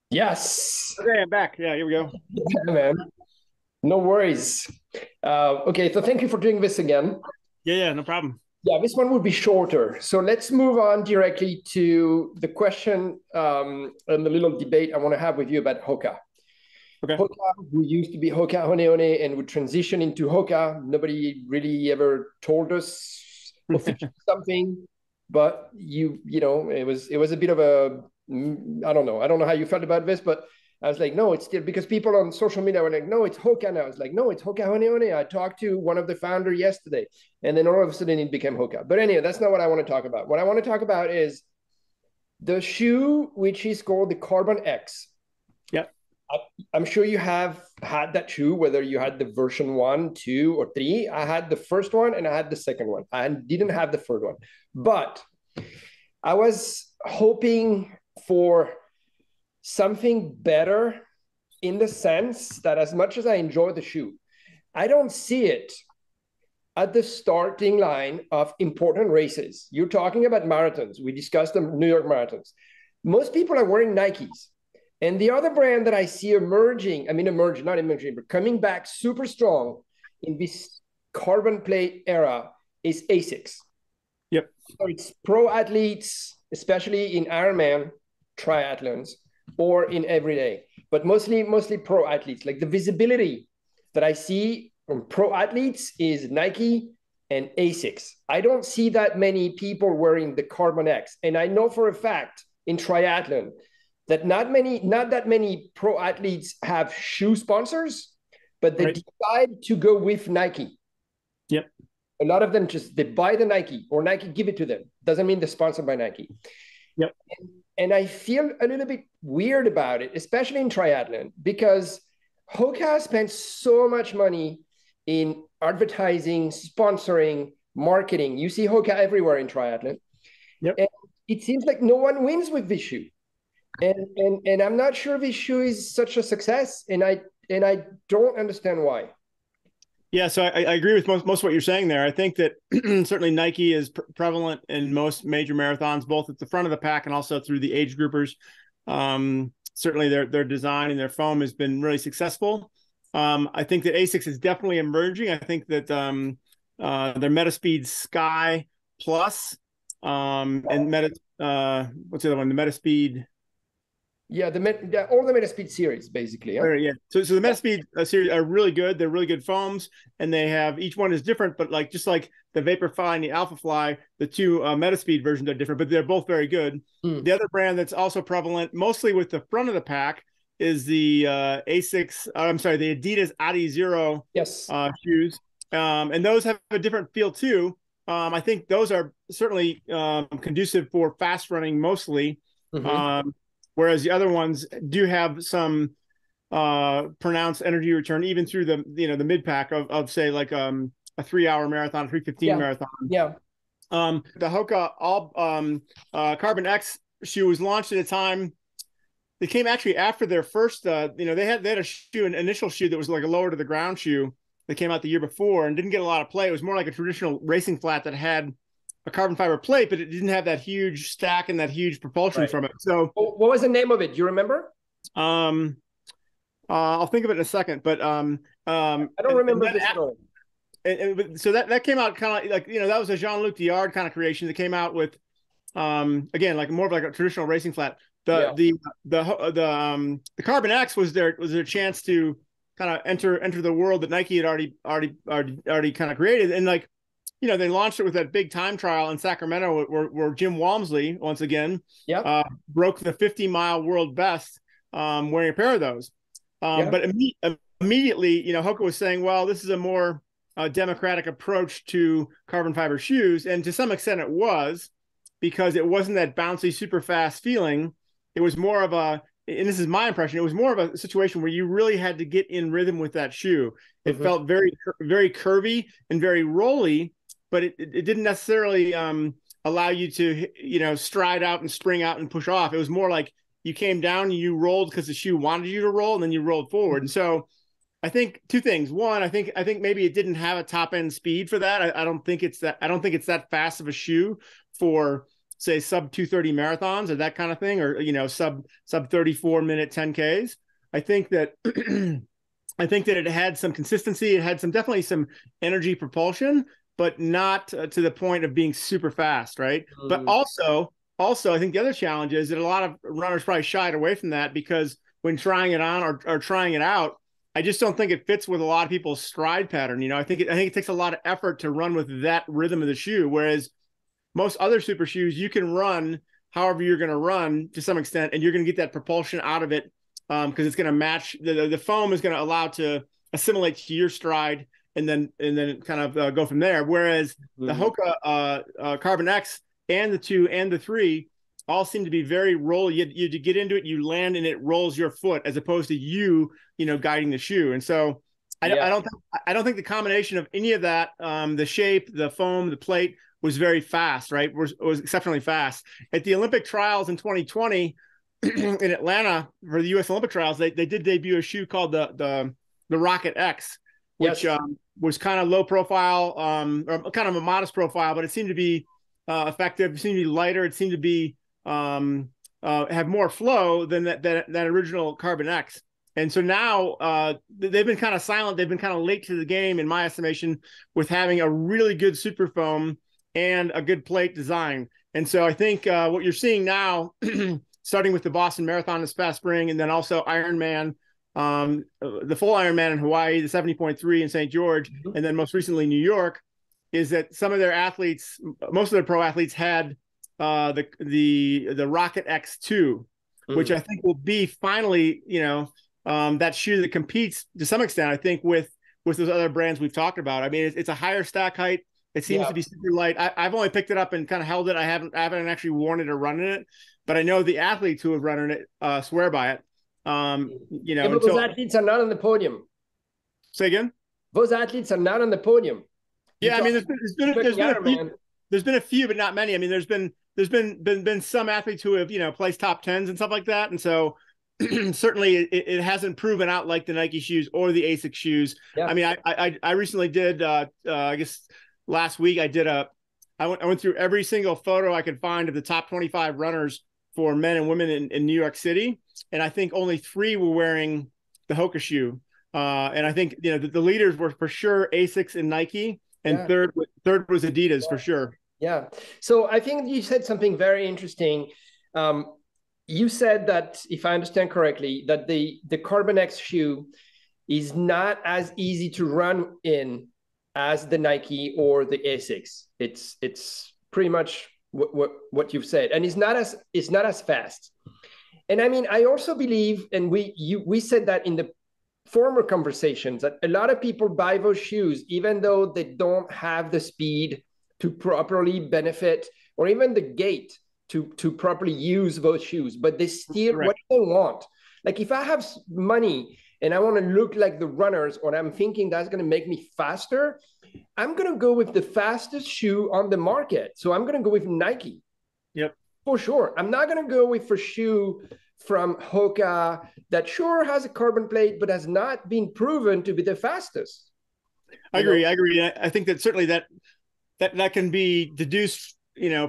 Yes. Okay, I'm back. Yeah, here we go. Yeah, man. No worries. Okay, so thank you for doing this again. Yeah, no problem. Yeah, this one would be shorter. So let's move on directly to the question and the little debate I want to have with you about Hoka. Okay. Hoka, who used to be Hoka One One and would transition into Hoka. Nobody really ever told us officially something, but it was a bit of a I don't know. I don't know how you felt about this, but I was like, no, it's still because people on social media were like, no, it's Hoka now. I was like, no, it's Hoka One One. I talked to one of the founders yesterday, and then all of a sudden it became Hoka. But anyway, that's not what I want to talk about. What I want to talk about is the shoe, which is called the Carbon X. Yep. I'm sure you have had that shoe, whether you had the version 1, 2, or 3. I had the first one and I had the second one. I didn't have the third one. But I was hoping for something better in the sense that as much as I enjoy the shoe, I don't see it at the starting line of important races. You're talking about marathons. We discussed the New York marathons. Most people are wearing Nikes. And the other brand that I see emerging, I mean, emerging, not emerging, but coming back super strong in this carbon plate era is ASICS. Yep. So it's pro athletes, especially in Ironman triathlons or in everyday, but mostly pro athletes. Like the visibility that I see from pro athletes is Nike and ASICS. I don't see that many people wearing the Carbon X. And I know for a fact in triathlon that not that many pro athletes have shoe sponsors, but they Right. decide to go with Nike. Yep. A lot of them just they buy the Nike or Nike give it to them. Doesn't mean they're sponsored by Nike. Yep. And I feel a little bit weird about it, especially in triathlon, because Hoka spent so much money in advertising, sponsoring, marketing. You see Hoka everywhere in triathlon. Yep. And it seems like no one wins with this shoe. And I'm not sure this shoe is such a success. And I don't understand why. Yeah, so I agree with most of what you're saying there. I think that certainly Nike is prevalent in most major marathons, both at the front of the pack and also through the age groupers. Certainly their design and their foam has been really successful. I think that ASICS is definitely emerging. I think that their Metaspeed Sky Plus and what's the other one? The Metaspeed. Yeah, all the Metaspeed series, basically. Yeah. Yeah. So the Metaspeed series are really good. They're really good foams, and they have each one is different. But just like the Vaporfly and the Alphafly, the two Metaspeed versions are different, but they're both very good. The other brand that's also prevalent, mostly with the front of the pack, is the ASICS. I'm sorry, the Adidas Adizero Yes. shoes, and those have a different feel too. I think those are certainly conducive for fast running mostly. Mm-hmm. Whereas the other ones do have some pronounced energy return, even through the mid pack of say like a 3 hour marathon, 3:15 Yeah. marathon. Yeah. The Hoka All Carbon X shoe was launched at a time. They came actually after their first. They had a shoe, an initial shoe that was like a lower to the ground shoe that came out the year before and didn't get a lot of play. It was more like a traditional racing flat that had a carbon fiber plate, but it didn't have that huge stack and that huge propulsion Right. from it. So What was the name of it? Do you remember? um, I'll think of it in a second, but I don't remember this at all. so that came out kind of like that was a Jean-Luc Diard kind of creation that came out with again like more of like a traditional racing flat. Yeah. The Carbon X was their chance to kind of enter the world that Nike had already kind of created, and like they launched it with that big time trial in Sacramento where Jim Walmsley once again Yeah. broke the 50-mile world best wearing a pair of those. Yeah. But immediately, Hoka was saying, well, this is a more democratic approach to carbon fiber shoes. And to some extent it was, because it wasn't that bouncy, super fast feeling. It was more of and this is my impression, it was more of a situation where you really had to get in rhythm with that shoe. It Mm-hmm. felt very, very curvy and very rolly, but it didn't necessarily allow you to, stride out and spring out and push off. It was more like you came down, you rolled because the shoe wanted you to roll, and then you rolled forward. And so I think two things. One, I think maybe it didn't have a top end speed for that. I don't think it's that fast of a shoe for say sub 2:30 marathons or that kind of thing, or sub 34-minute 10Ks. I think that I think that it had some consistency. It had definitely some energy propulsion, but not to the point of being super fast, right? But also I think the other challenge is that a lot of runners probably shied away from that because when trying it on or trying it out, I just don't think it fits with a lot of people's stride pattern. I think it takes a lot of effort to run with that rhythm of the shoe, whereas most other super shoes, you can run however you're going to run to some extent, and you're going to get that propulsion out of it because it's going to match the foam is going to allow to assimilate to your stride and then kind of go from there. Whereas the Hoka Carbon X and the 2 and the 3 all seem to be very roll. You get into it, you land, and it rolls your foot as opposed to you guiding the shoe. And so I don't think the combination of any of that, the shape, the foam, the plate, was very fast, right? Was exceptionally fast. At the Olympic trials in 2020 in Atlanta for the U.S. Olympic trials, they did debut a shoe called the Rocket X, which was kind of low profile, or kind of a modest profile, but it seemed to be effective. It seemed to be lighter. It seemed to be have more flow than that original Carbon X. And so now they've been kind of silent. They've been kind of late to the game, in my estimation, with having a really good super foam and a good plate design. And so I think what you're seeing now, starting with the Boston Marathon this past spring, and then also Ironman, the full Ironman in Hawaii, the 70.3 in St. George, and then most recently New York, is that some of their athletes, most of their pro athletes, had the Rocket X2, which I think will be finally, that shoe that competes to some extent, I think, with those other brands we've talked about. I mean, it's a higher stack height. It seems to be super light. I've only picked it up and kind of held it. I haven't actually worn it or run in it, but I know the athletes who have run in it swear by it. But those athletes are not on the podium. Say again? Those athletes are not on the podium. Yeah, I mean, there's been a few, but not many. I mean, there's been some athletes who have placed top 10s and stuff like that, and so certainly it hasn't proven out like the Nike shoes or the ASICS shoes. Yeah. I mean, I recently did I guess last week I went through every single photo I could find of the top 25 runners for men and women in New York City, and I think only 3 were wearing the Hoka shoe. And I think the leaders were for sure ASICS and Nike, and third was Adidas for sure. Yeah. So I think you said something very interesting. You said that, if I understand correctly, that the Carbon X shoe is not as easy to run in as the Nike or the ASICS. It's pretty much what you've said, and it's not as fast. And I mean, I also believe, and we said that in the former conversations, that a lot of people buy those shoes even though they don't have the speed to properly benefit, or even the gait to properly use those shoes, but they still what they want. Like, if I have money and I want to look like the runners, or I'm thinking that's going to make me faster, I'm going to go with the fastest shoe on the market. So I'm going to go with Nike. Yep. For sure. I'm not going to go with a shoe from Hoka that sure has a carbon plate, but has not been proven to be the fastest. I agree. I think that certainly that can be deduced,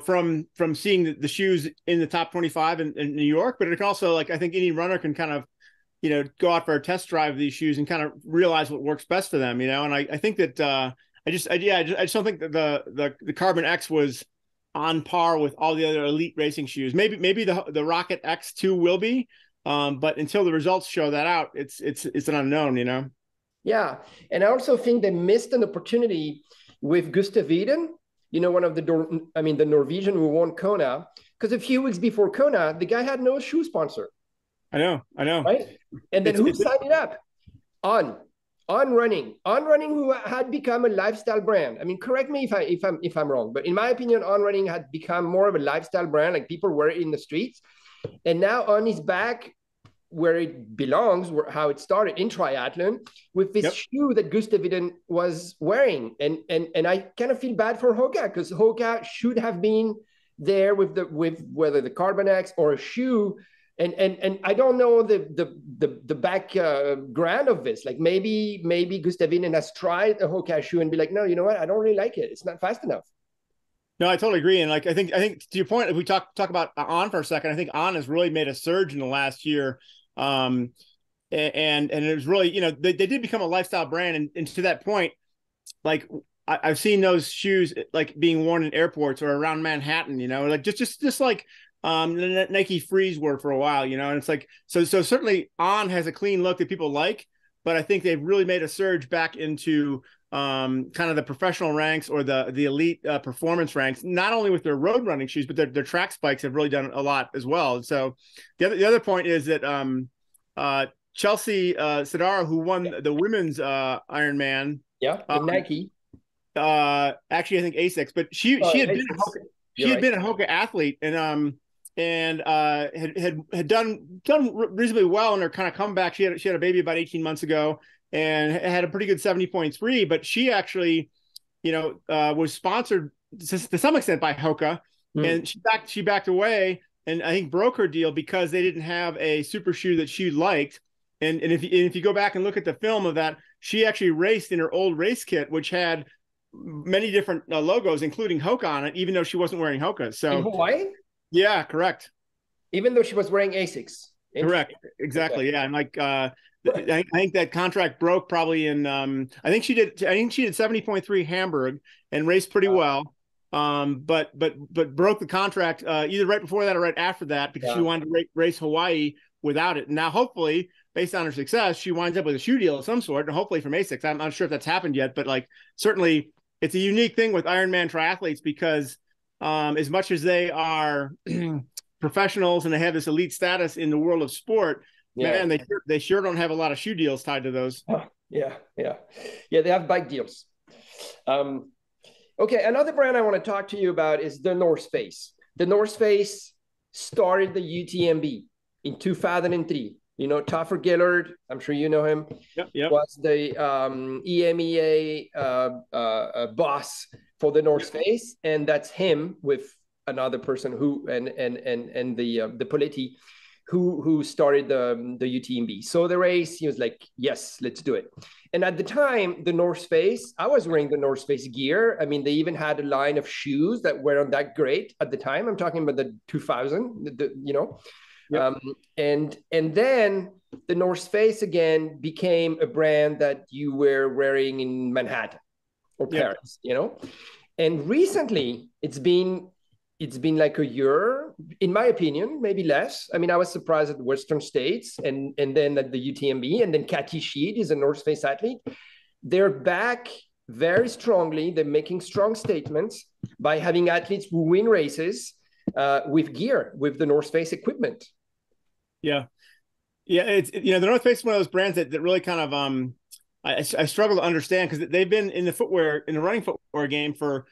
from seeing the shoes in the top 25 in New York, but it can also, like, I think any runner can kind of, go out for a test drive of these shoes and kind of realize what works best for them, and I think that I just don't think that the Carbon X was on par with all the other elite racing shoes. Maybe the Rocket X2 will be, but until the results show that out, it's an unknown, Yeah, and I also think they missed an opportunity with Gustav Iden, one of the Norwegian who won Kona, because a few weeks before Kona, the guy had no shoe sponsor. I know. Right? And then who signed it up? On Running, who had become a lifestyle brand. I mean, correct me if I'm wrong, but in my opinion, On Running had become more of a lifestyle brand. Like, people wear it in the streets, and now On is back where it belongs, how it started, in triathlon, with this shoe that Gustav Iden was wearing. And I kind of feel bad for Hoka, because Hoka should have been there with whether the Carbon X or a shoe. And I don't know the background of this. Like, maybe Gustav Iden has tried a Hoka shoe and be like, no, you know what? I don't really like it. It's not fast enough. No, I totally agree. And like, I think to your point, if we talk about On for a second, I think On has really made a surge in the last year. And it was really, they did become a lifestyle brand. And to that point, like I've seen those shoes like being worn in airports or around Manhattan, like just like the Nike Freeze were for a while, and it's like, so certainly On has a clean look that people like, but I think they've really made a surge back into kind of the professional ranks or the elite performance ranks, not only with their road running shoes, but their track spikes have really done a lot as well. So the other point is that Chelsea Sodaro, who won the women's Ironman, Nike. Actually, I think Asics, but she had been a Hoka athlete and had done reasonably well in her kind of comeback. She had a baby about 18 months ago and had a pretty good 70.3, but she actually, was sponsored to some extent by Hoka, and she backed away and I think broke her deal because they didn't have a super shoe that she liked. And if you go back and look at the film of that, she actually raced in her old race kit, which had many different logos, including Hoka on it, even though she wasn't wearing Hoka. So in Hawaii? Yeah, correct. Even though she was wearing Asics. Correct. Exactly. Okay. Yeah. And like, I think that contract broke probably in, I think she did 70.3 Hamburg and raced pretty well. But broke the contract either right before that or right after that because she wanted to race Hawaii without it. And now, hopefully, based on her success, she winds up with a shoe deal of some sort, and hopefully from Asics. I'm not sure if that's happened yet, but like certainly it's a unique thing with Ironman triathletes because as much as they are professionals and they have this elite status in the world of sport, man, they sure don't have a lot of shoe deals tied to those. Yeah, they have bike deals. Okay, another brand I want to talk to you about is the North Face. The North Face started the UTMB in 2003. Taffer Gillard, I'm sure you know him. Yep. Was the EMEA boss for the North Face, and that's him with another person who and the Poletti who started the UTMB. So the race, he was like, yes, let's do it. And at the time, the North Face, I was wearing the North Face gear. I mean, they even had a line of shoes that weren't that great at the time. I'm talking about the 2000, Yep. And then the North Face again became a brand that you were wearing in Manhattan or Paris, And recently it's been like a year, in my opinion, maybe less. I mean, I was surprised at the Western States and then at the UTMB, and then Katie Sheed is a North Face athlete. They're back very strongly. They're making strong statements by having athletes who win races with gear, with the North Face equipment. Yeah. It's the North Face is one of those brands that really kind of I struggle to understand because they've been in the running footwear game for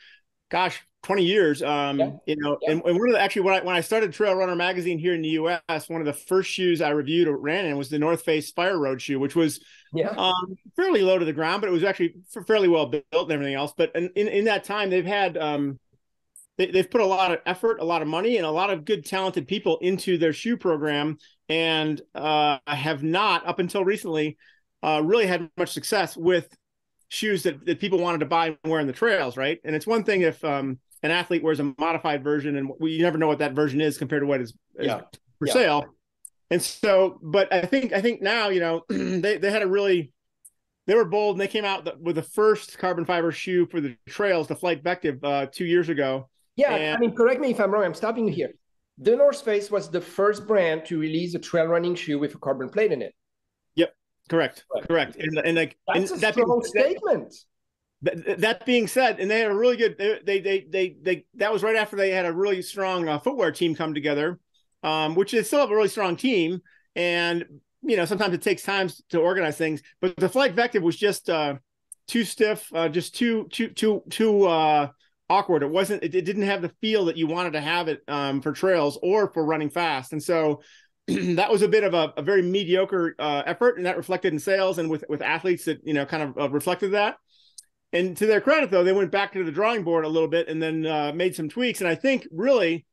20 years. And one of the when I started Trail Runner magazine here in the US, one of the first shoes I reviewed or ran in was the North Face Fire Road shoe, which was fairly low to the ground, but it was actually fairly well built and everything else. But in that time, they've had they've put a lot of effort, a lot of money, and a lot of good, talented people into their shoe program, and have not, up until recently, really had much success with shoes that people wanted to buy and wear in the trails, right? And it's one thing if an athlete wears a modified version, and you never know what that version is compared to what is for sale. And so, but I think now, they were bold, and they came out with the first carbon fiber shoe for the trails, the Flight Vective, 2 years ago. I mean, correct me if I'm wrong. I'm stopping you here. The North Face was the first brand to release a trail running shoe with a carbon plate in it. Yep, correct. And like that's a strong statement. That being said, and they had a really good. They that was right after they had a really strong footwear team come together, which they still have a really strong team. And sometimes it takes time to organize things. But the Flight Vective was just too stiff, just too awkward. It didn't have the feel that you wanted to have it for trails or for running fast. And so that was a bit of a very mediocre effort, and that reflected in sales and with athletes that kind of reflected that. And to their credit, though, they went back to the drawing board a little bit and then made some tweaks. And I think really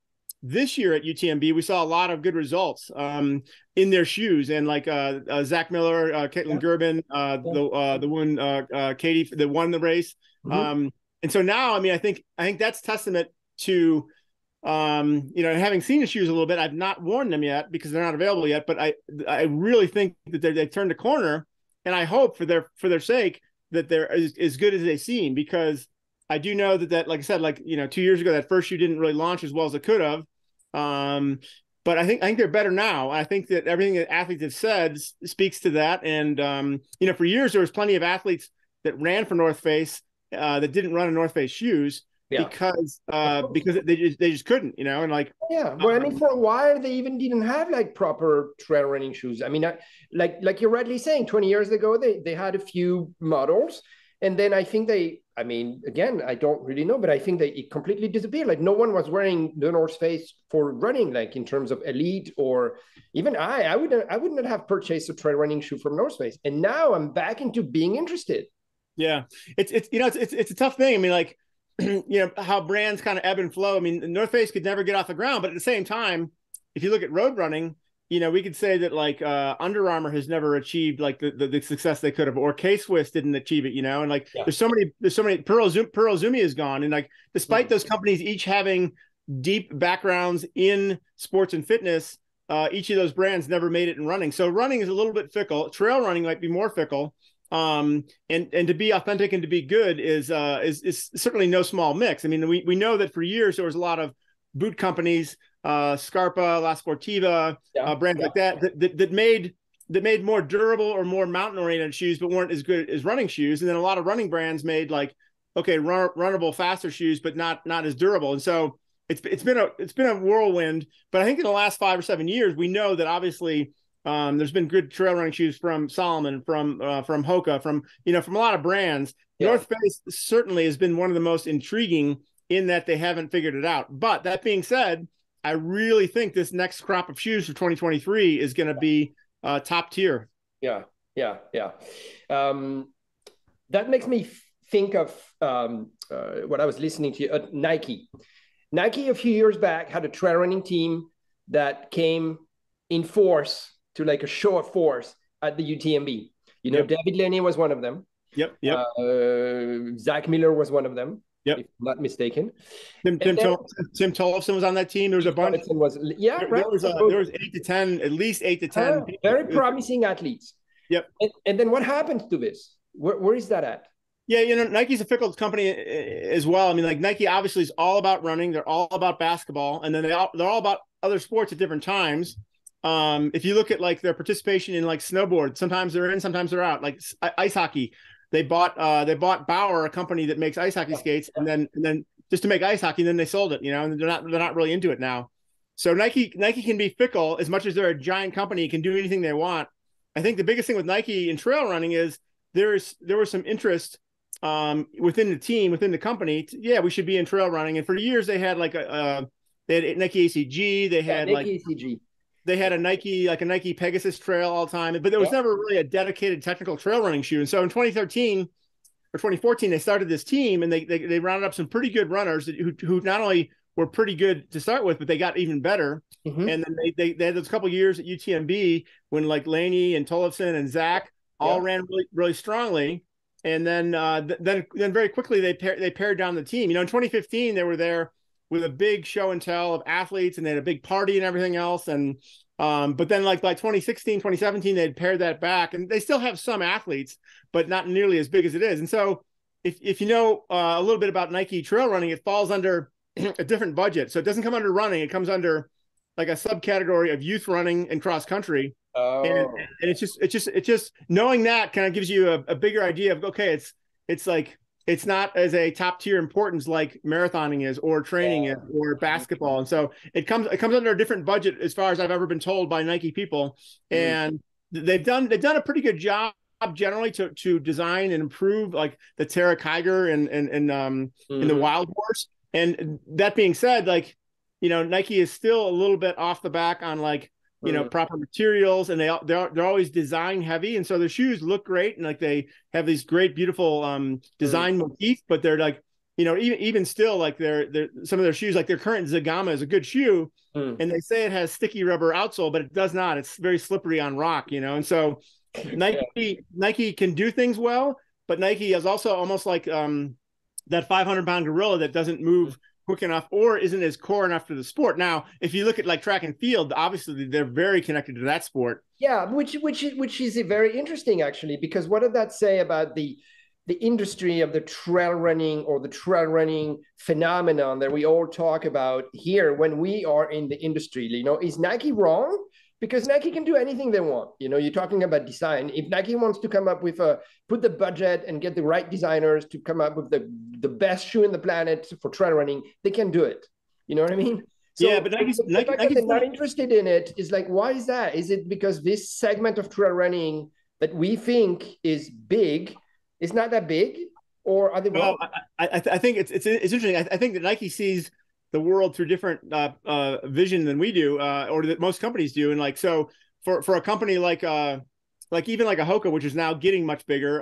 this year at UTMB, we saw a lot of good results in their shoes. And like Zach Miller, Caitlin Gerben, the one Katie that won the race. Mm-hmm. And so now, I mean, I think that's testament to, having seen the shoes a little bit, I've not worn them yet because they're not available yet. But I really think that they turned a corner, and I hope for their sake that they're as good as they seem, because I do know that like I said, 2 years ago, that first shoe didn't really launch as well as it could have. But I think they're better now. I think that everything that athletes have said speaks to that. And for years there was plenty of athletes that ran for North Face that didn't run in North Face shoes because they just couldn't, and like Well, I mean, for a while they even didn't have like proper trail running shoes. I mean, like you're rightly saying, 20 years ago they had a few models, and then I think again, I don't really know, but I think it completely disappeared. Like no one was wearing the North Face for running, like in terms of elite, or even I wouldn't have purchased a trail running shoe from North Face, and now I'm back into being interested. Yeah, it's a tough thing. I mean, like how brands kind of ebb and flow. I mean, the North Face could never get off the ground, but at the same time, if you look at road running, we could say that like Under Armour has never achieved like the success they could have, or K-Swiss didn't achieve it, and like there's so many Pearl Izumi is gone, and like despite those companies each having deep backgrounds in sports and fitness, each of those brands never made it in running. So running is a little bit fickle. Trail running might be more fickle. And to be authentic and to be good is certainly no small mix. I mean, we know that for years there was a lot of boot companies, Scarpa, La Sportiva, brands like that made more durable or more mountain oriented shoes, but weren't as good as running shoes. And then a lot of running brands made like, runnable, faster shoes, but not as durable. And so it's been a whirlwind. But I think in the last 5 or 7 years, we know that obviously there's been good trail running shoes from Salomon, from Hoka, from a lot of brands. North Face certainly has been one of the most intriguing in that they haven't figured it out. But that being said, I really think this next crop of shoes for 2023 is going to be top tier. Yeah. That makes me think of what I was listening to. Nike. Nike a few years back had a trail running team that came in force to like a show of force at the UTMB. David Lenny was one of them. Yep. Zach Miller was one of them. Yep. If I'm not mistaken. Tim Tollefson was on that team. There was a bunch. There was 8 to 10, at least 8 to 10. Very promising athletes. Yep. And then what happens to this? Where is that at? Yeah, Nike's a fickle company as well. I mean, like Nike obviously is all about running. They're all about basketball, and then they're all about other sports at different times. If you look at like their participation in like snowboard, sometimes they're in, sometimes they're out. Like ice hockey, they bought Bauer, a company that makes ice hockey skates, and then just to make ice hockey, and then they sold it. And they're not really into it now. So Nike can be fickle as much as they're a giant company, can do anything they want. I think the biggest thing with Nike in trail running is there was some interest within the team, within the company. We should be in trail running. And for years they had like they had Nike ACG, they had ACG. They had a Nike Pegasus Trail all the time, but there was never really a dedicated technical trail running shoe. And so in 2013 or 2014, they started this team, and they rounded up some pretty good runners who not only were pretty good to start with, but they got even better. Mm-hmm. And then they had those couple of years at UTMB when like Laney and Tollefson and Zach all ran really, really strongly. And then very quickly they pared down the team. In 2015 they were there with a big show and tell of athletes, and they had a big party and everything else. And but then like by 2016, 2017, they'd pared that back, and they still have some athletes, but not nearly as big as it is. And so if you know a little bit about Nike trail running, it falls under a different budget. So it doesn't come under running. It comes under like a subcategory of youth running and cross country. Oh. And it's just knowing that kind of gives you a bigger idea of, okay, it's like, it's not as a top tier importance like marathoning is, or training is, or basketball. And so it comes under a different budget as far as I've ever been told by Nike people. And they've done a pretty good job generally to design and improve like the Terra Kiger and in the Wild Horse. And that being said, like, Nike is still a little bit off the back on like, proper materials, and they're always design heavy. And so their shoes look great. And like, they have these great, beautiful design motifs, but they're like, even still, like they're some of their shoes, like their current Zagama is a good shoe. And they say it has sticky rubber outsole, but it does not. It's very slippery on rock, And so Nike can do things well, but Nike is also almost like that 500-pound gorilla that doesn't move quick enough or isn't as core enough to the sport. Now, if you look at like track and field, obviously they're very connected to that sport. Yeah, which is very interesting actually, because what did that say about the industry of the trail running, or the trail running phenomenon that we all talk about here when we are in the industry? You know, is Nike wrong? Because Nike can do anything they want. You know, you're talking about design. If Nike wants to come up with put the budget and get the right designers to come up with the best shoe in the planet for trail running, they can do it. You know what I mean? So yeah, but Nike's not interested in it is like, why is that? Is it because this segment of trail running that we think is big is not that big, or are they wrong? Well, I think it's interesting. I think that Nike sees the world through different vision than we do, or that most companies do. And like, so for a company like even like a Hoka, which is now getting much bigger,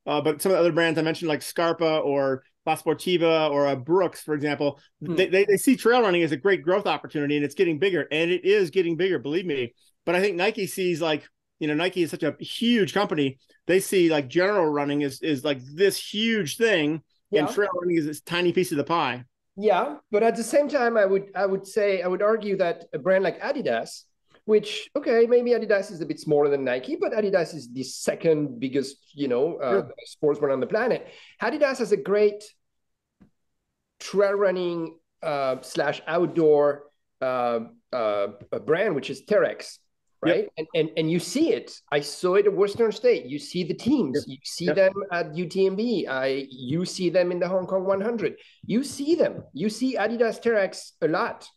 but some of the other brands I mentioned, like Scarpa or La Sportiva or Brooks, for example, they see trail running as a great growth opportunity, and it's getting bigger, and it is getting bigger, believe me. But I think Nike sees, like, you know, Nike is such a huge company. They see like general running is like this huge thing, and trail running is this tiny piece of the pie. Yeah, but at the same time, I would argue that a brand like Adidas, which, okay, maybe Adidas is a bit smaller than Nike, but Adidas is the second biggest, you know, sports brand on the planet. Adidas has a great trail running slash outdoor brand, which is Terex, right? Yep. And you see it. I saw it at Western State. You see the teams. Yep. You see them at UTMB. You see them in the Hong Kong 100. You see them. You see Adidas Terex a lot.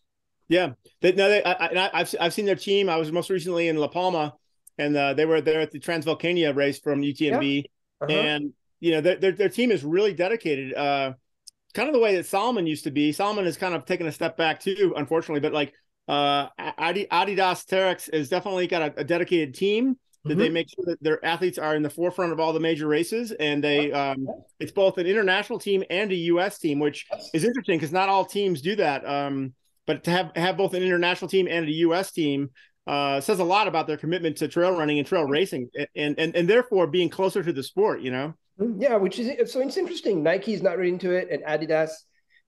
Yeah, I've seen their team. I was most recently in La Palma, and they were there at the Transvolcania race from UTMB, and you know their team is really dedicated. Kind of the way that Salomon used to be. Salomon has kind of taken a step back too, unfortunately. But like Adidas Terex has definitely got a dedicated team that they make sure that their athletes are in the forefront of all the major races, and they it's both an international team and a U.S. team, which is interesting because not all teams do that. But to have both an international team and a U.S. team says a lot about their commitment to trail running and trail racing, and therefore being closer to the sport. You know. Yeah, which is so it's interesting. Nike's not really into it, and Adidas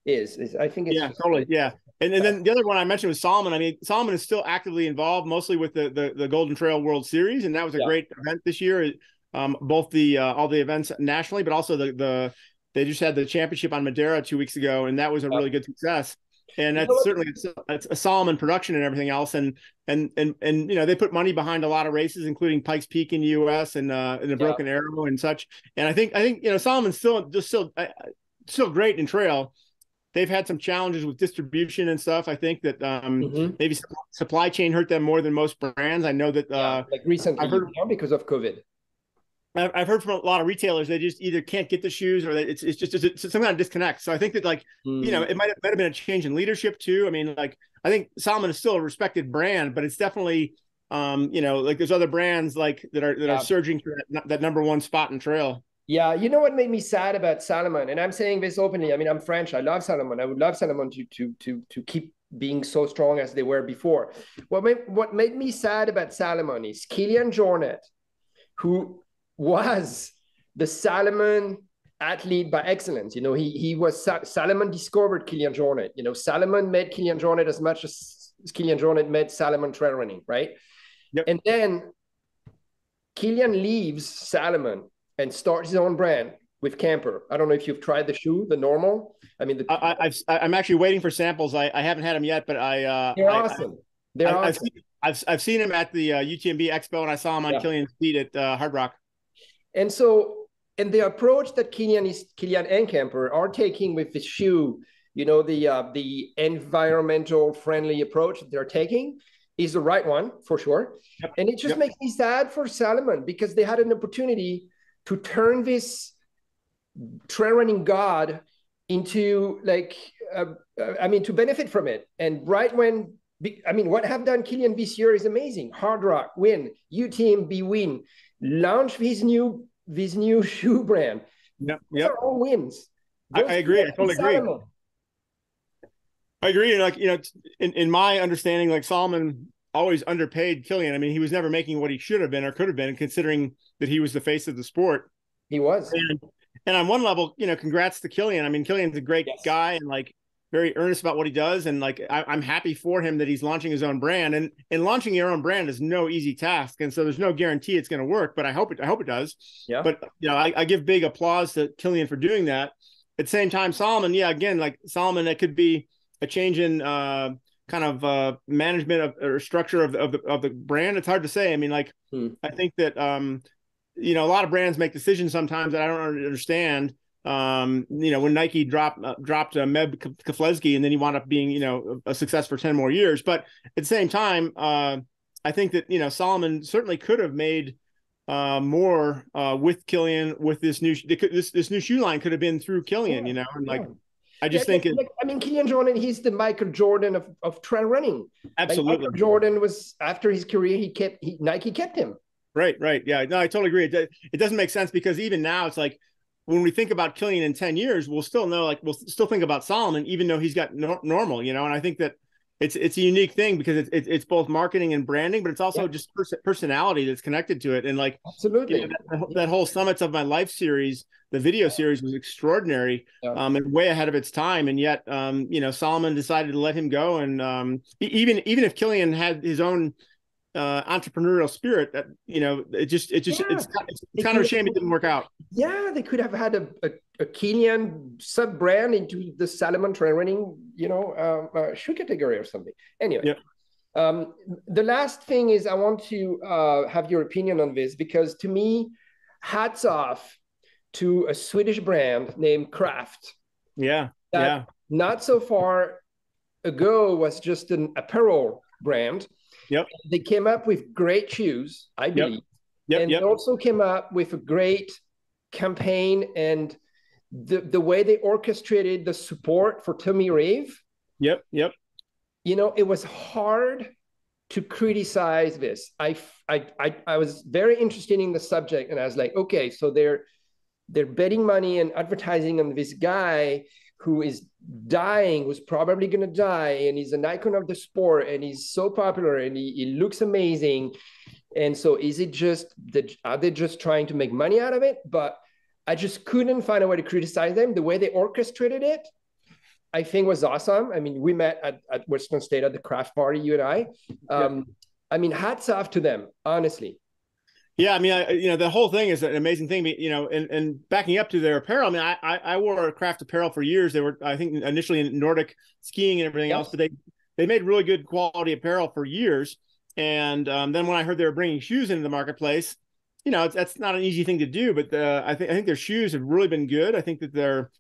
is. I think it's totally. Yeah. And then the other one I mentioned was Salomon. I mean, Salomon is still actively involved, mostly with the Golden Trail World Series, and that was a great event this year. Both the all the events nationally, but also they just had the championship on Madeira 2 weeks ago, and that was a really good success. And that's certainly it's a Salomon production and everything else, and you know they put money behind a lot of races, including Pikes Peak in the U.S. and the Broken Arrow and such. And I think you know Salomon's still great in trail. They've had some challenges with distribution and stuff. I think that maybe supply chain hurt them more than most brands. I know that like recently, I've heard because of COVID. I've heard from a lot of retailers they just either can't get the shoes or it's some kind of disconnect. So I think that you know it might have been a change in leadership too. I mean, like I think Salomon is still a respected brand, but it's definitely you know like there's other brands like that are surging to that number one spot in trail. Yeah, you know what made me sad about Salomon, and I'm saying this openly. I mean, I'm French. I love Salomon. I would love Salomon to keep being so strong as they were before. What made me sad about Salomon is Kilian Jornet, who was the Salomon athlete by excellence. You know, he was Salomon discovered Kilian Jornet. You know, Salomon made Kilian Jornet as much as Kilian Jornet made Salomon trail running, right? Yep. And then Kilian leaves Salomon and starts his own brand with Camper. I don't know if you've tried the shoe, the normal. I mean, I'm actually waiting for samples. I haven't had them yet, but they're awesome. They're awesome. I've seen him at the UTMB Expo, and I saw him on Kilian's feet at Hard Rock. And so, and the approach that Kilian and Camper are taking with this shoe, you know, the environmental friendly approach that they're taking is the right one for sure. Yep. And it just makes me sad for Salomon because they had an opportunity to turn this trail running god into like, I mean, to benefit from it. And right when, I mean, what have done Kilian this year is amazing. Hard Rock win, UTMB win, launch his new shoe brand. Yep. Those are all wins. I agree. I totally agree. I agree. And like, you know, in my understanding, like Salomon always underpaid Kilian. I mean, he was never making what he should have been or could have been, considering that he was the face of the sport. He was. And on one level, you know, congrats to Kilian. I mean, Kilian's a great guy and like very earnest about what he does, and like I'm happy for him that he's launching his own brand. And launching your own brand is no easy task, and so there's no guarantee it's going to work. But I hope it does. Yeah. But I give big applause to Kilian for doing that. At the same time, Salomon, again, like Salomon, that could be a change in kind of management or structure of the brand. It's hard to say. I mean, like I think that a lot of brands make decisions sometimes that I don't understand. When Nike dropped Meb Keflezighi, and then he wound up being a success for 10 more years. But at the same time, I think that Salomon certainly could have made more with Kilian, with this new shoe line could have been through Kilian, and like I just think Kilian Jordan, he's the Michael Jordan of trail running. Absolutely. Like Michael Jordan was, after his career, Nike kept him. Right. Yeah, no, I totally agree. It doesn't make sense, because even now it's like, when we think about Kilian in 10 years, we'll still think about Salomon, even though he's got normal, and I think that it's a unique thing, because it's both marketing and branding, but it's also just personality that's connected to it. And like, absolutely, that whole Summits of My Life series, the video series, was extraordinary, and way ahead of its time. And yet, Salomon decided to let him go. And even if Kilian had his own entrepreneurial spirit, that it's kind of a shame it didn't work out. Yeah, they could have had a Kilian sub brand into the Salomon trail running shoe category or something. Anyway, the last thing is, I want to have your opinion on this, because to me, hats off to a Swedish brand named Craft. Not so far ago was just an apparel brand. Yep. They came up with great shoes, I believe. They also came up with a great campaign, and the way they orchestrated the support for Tommy Reeve. Yep. It was hard to criticize this. I was very interested in the subject, and I was like, okay, so they're betting money and advertising on this guy who is dying, who's probably going to die, and he's an icon of the sport, and he's so popular, and he looks amazing. And so are they just trying to make money out of it? But I just couldn't find a way to criticize them. The way they orchestrated it, I think, was awesome. I mean, we met at Western State at the craft party, you and I. I mean, hats off to them, honestly. Yeah, I mean, the whole thing is an amazing thing. And backing up to their apparel, I mean, I wore Craft apparel for years. They were, I think, initially in Nordic skiing and everything else, but they made really good quality apparel for years. And then when I heard they were bringing shoes into the marketplace, that's not an easy thing to do. But I think their shoes have really been good. I think that their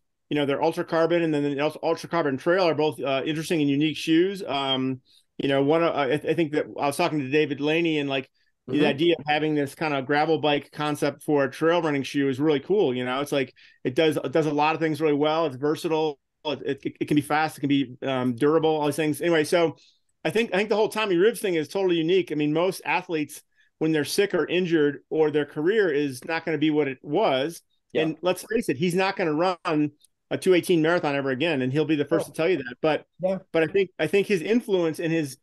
Ultra Carbon and then the Ultra Carbon Trail are both interesting and unique shoes. I think that I was talking to David Laney, and like, the idea of having this kind of gravel bike concept for a trail running shoe is really cool. It's like it does a lot of things really well. It's versatile. It can be fast. It can be durable. All these things. Anyway, so I think the whole Tommy Ribs thing is totally unique. I mean, most athletes, when they're sick or injured, or their career is not going to be what it was, and let's face it, he's not going to run a 2:18 marathon ever again, and he'll be the first to tell you that. But I think his influence and his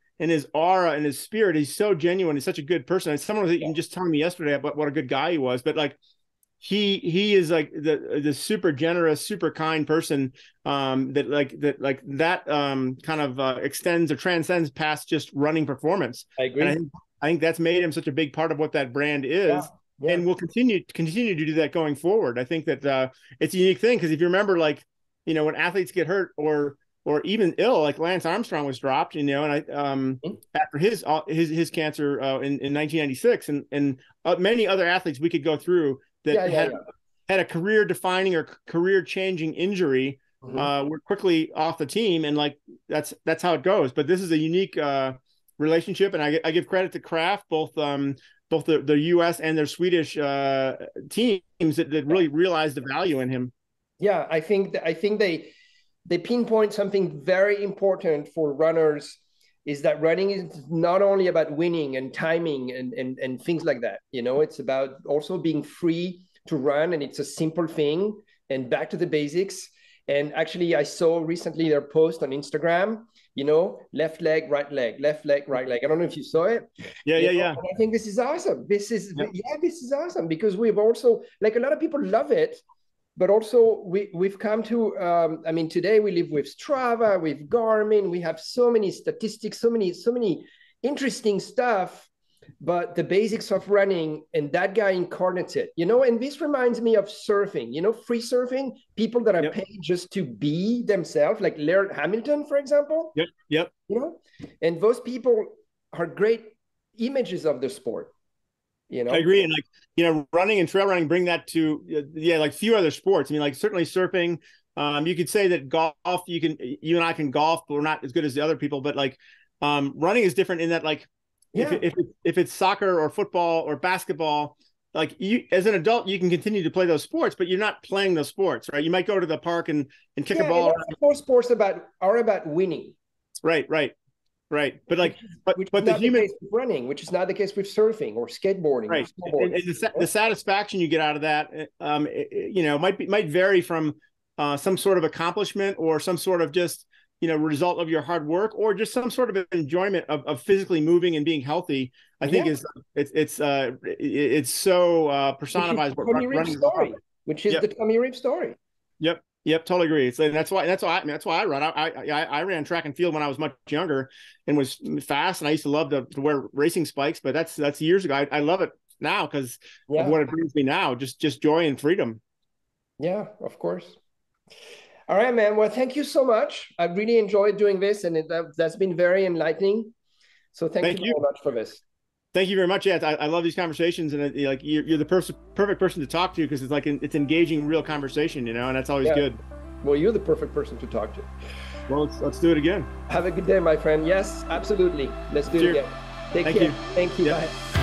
aura and his spirit, he's so genuine. He's such a good person. And someone was even just telling me yesterday about what a good guy he was. But like, he is like the super generous, super kind person that kind of extends or transcends past just running performance. I agree. And I think that's made him such a big part of what that brand is. And will continue to do that going forward. I think that it's a unique thing, because if you remember, like, when athletes get hurt or even ill, like Lance Armstrong was dropped, and after his cancer in 1996, and many other athletes we could go through that had a career defining or career changing injury, were quickly off the team, and like that's how it goes. But this is a unique relationship, and I give credit to Craft, both the U.S. and their Swedish teams that really realized the value in him. Yeah, I think they pinpoint something very important for runners, is that running is not only about winning and timing and things like that. It's about also being free to run, and it's a simple thing, and back to the basics. And actually, I saw recently their post on Instagram, left leg, right leg, left leg, right leg. I don't know if you saw it. Yeah. And I think this is awesome. This is awesome, because we've also, like, a lot of people love it, but also we've come to, I mean, today we live with Strava, with Garmin, we have so many statistics, so many interesting stuff, but the basics of running, and that guy incarnates it, you know. And this reminds me of surfing, you know, free surfing, people that are paid just to be themselves, like Laird Hamilton, for example. You know, and those people are great images of the sport, you know. I agree. And like, you know, running and trail running bring that to, like few other sports. I mean, like certainly surfing, you could say that golf, you and I can golf, but we're not as good as the other people, but like running is different in that, like, if it's soccer or football or basketball, like you as an adult, you can continue to play those sports, but you're not playing those sports, right? You might go to the park and kick a ball. Most sports are about winning. Right. But like, but the human running, which is not the case with surfing or skateboarding. Right. Or and the satisfaction you get out of that, you know, might vary from some sort of accomplishment or some sort of just, you know, result of your hard work, or just some sort of enjoyment of physically moving and being healthy. I think it's so personified. Which is the Tommy Reeb story. Yep, totally agree. That's why I run. I ran track and field when I was much younger and was fast, and I used to love to wear racing spikes. But that's years ago. I love it now because of what it brings me now, just joy and freedom. Yeah, of course. All right, man. Well, thank you so much. I really enjoyed doing this, and that's been very enlightening. So thank you very much for this. Thank you very much. Yeah, I love these conversations, and like you're the perfect person to talk to, because it's like it's engaging, real conversation, you know, and that's always good. Well, you're the perfect person to talk to. Well, let's do it again. Have a good day, my friend. Yes, absolutely. Let's do it again. Take care. Thank you. Bye.